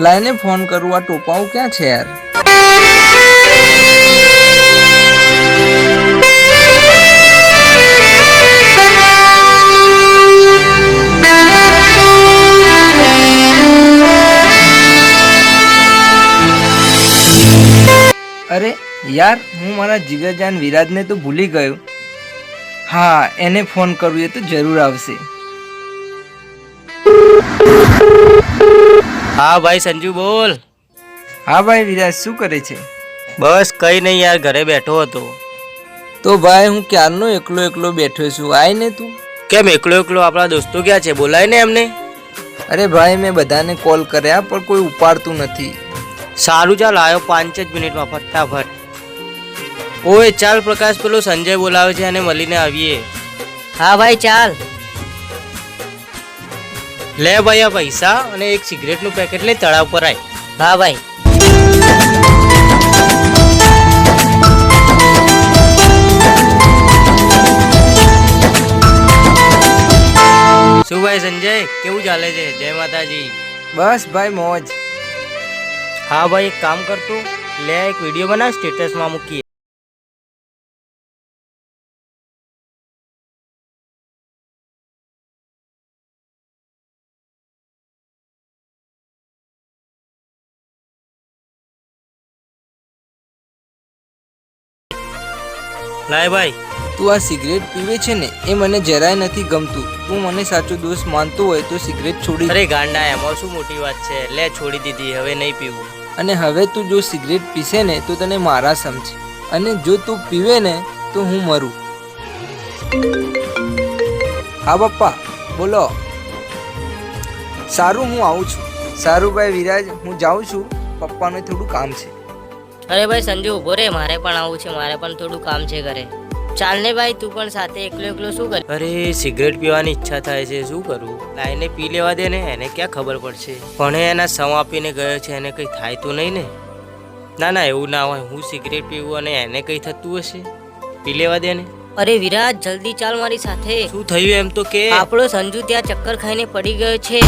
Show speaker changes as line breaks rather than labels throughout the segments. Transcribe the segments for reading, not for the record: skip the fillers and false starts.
લાઈને phone કરું, આ ટોપાઓ ક્યાં છે યાર? અરે યાર, હું મારા જીગરજાન વિરાજને તો ભૂલી ગયો. હા, એને ફોન કરું, એ તો જરૂર આવશે.
હા ભાઈ સંજુ બોલ.
હા ભાઈ વિરાજ, શું કરે છે?
બસ કઈ નહીં યાર, ઘરે બેઠો હતો.
તો ભાઈ હું ક્યારનો એકલો એકલો બેઠો છું, આય ને તું.
કેમ એકલો એકલો? આપણા દોસ્તો ક્યાં છે? બોલાય ને એમને.
અરે ભાઈ, મેં બધાને કોલ કર્યા પણ કોઈ ઉપાડતું નથી.
સારું ચાલ, આવ્યો 5 જ મિનિટમાં ફટાફટ. ઓય ચાલ પ્રકાશ, પેલો સંજય બોલાવે છે, અને મળીને આવીએ.
હા ભાઈ ચાલ.
લે ભાઈ આ પૈસા અને એક સિગરેટનું પેકેટ લઈ તળાવ પર આય.
હા ભાઈ.
શું ભાઈ સંજય, કેવું ચાલે છે? જય માતાજી.
બસ ભાઈ મોજ.
હા ભાઈ, એક કામ કરતું, લે એક વિડીયો બનાવ, સ્ટેટસમાં મૂકીએ. લાય ભાઈ.
તું આ સિગરેટ પીવે છે ને, એ મને જરાય નથી ગમતું. તું મને સાચો દોસ્ત માનતો હોય તો સિગરેટ છોડી.
અરે ગાંડા, એમાં શું મોટી વાત છે? લે છોડી દીધી, હવે નહીં પીવું.
અને હવે તું જો સિગરેટ પીશે ને તો તને મારા સમજે, અને જો તું પીવે ને તો હું મરું. હા પપ્પા બોલો. સારું, હું આવું છું. સારું ભાઈ વિરાજ, હું જાઉં છું, પપ્પાને થોડું કામ છે.
અરે ભાઈ સંજુ ઉભો રે, મારે પણ આવું છે, મારે પણ થોડું કામ છે ઘરે. ચાલ ને ભાઈ, તું પણ સાથે એકલો એકલો શું કરે?
અરે સિગરેટ પીવાની ઈચ્છા થાય છે, શું કરું? લાઈને પી લેવા દે ને, એને ક્યાં ખબર પડશે? પણ એના સમ આપીને ગયો છે, એને કંઈ થાય તો નહીં ને? ના ના, એવું ના હોય. હું સિગરેટ પીવું અને એને કંઈ થતું હશે? પી લેવા દે ને.
અરે વિરાજ જલ્દી ચાલ મારી સાથે.
શું થયું એમ તો કે?
આપણો સંજુ ત્યાં ચક્કર ખાઈને પડી ગયો છે.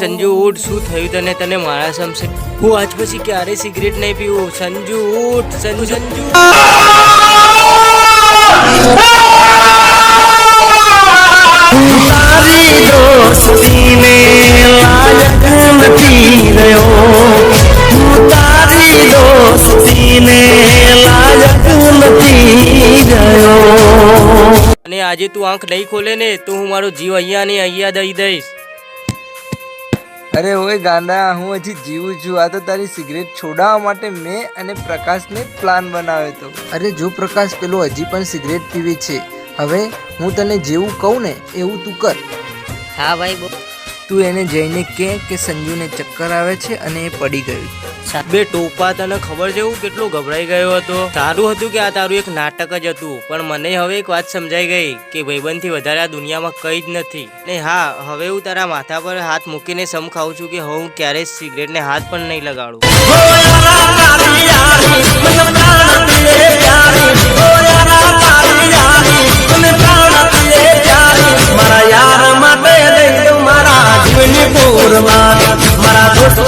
સંજુ ઉઠ, શું થયું તને? તને મારા સમશે. હું આજ પછી ક્યારે સિગરેટ નહીં પીવું. સંજુ ઉઠ, સંજુ સંજુ.
તારી દોસ્તીને લાયક નથી રહ્યો, હું તારી દોસ્તીને લાયક નથી રહ્યો.
અને આજે તું આંખ નહીં ખોલે ને તો હું મારો જીવ અહીંયા ને અહીંયા દઈ દઈશ.
અરે ઓય ગાંડા, હું હજી જીવું છું. આ તો તારી સિગરેટ છોડાવવા માટે મેં અને પ્રકાશને પ્લાન બનાવ્યો હતો. અરે જો પ્રકાશ, પેલો હજી પણ સિગરેટ પીવે છે. હવે હું તને જેવું કહું ને એવું તું કર.
હા ભાઈ.
તું એને જઈને કે સંજુને ચક્કર આવે છે અને એ પડી ગયું.
બે ટોપા, તને ખબર છે હું કેટલો ગભરાઈ ગયો હતો? સારું હતું કે આ તારું એક નાટક જ હતું, પણ મને હવે એક વાત સમજાઈ ગઈ કે ભાઈબંધથી વધારે આ દુનિયામાં કંઈ જ નથી. ને હા, હવે હું તારા માથા પર હાથ મૂકીને સમ ખાઉં છું કે હું ક્યારેય સિગરેટને હાથ પણ નહીં લગાડું.
મારા યાર માટે મારા જીવની પૂરવા, મારા દોસ્ત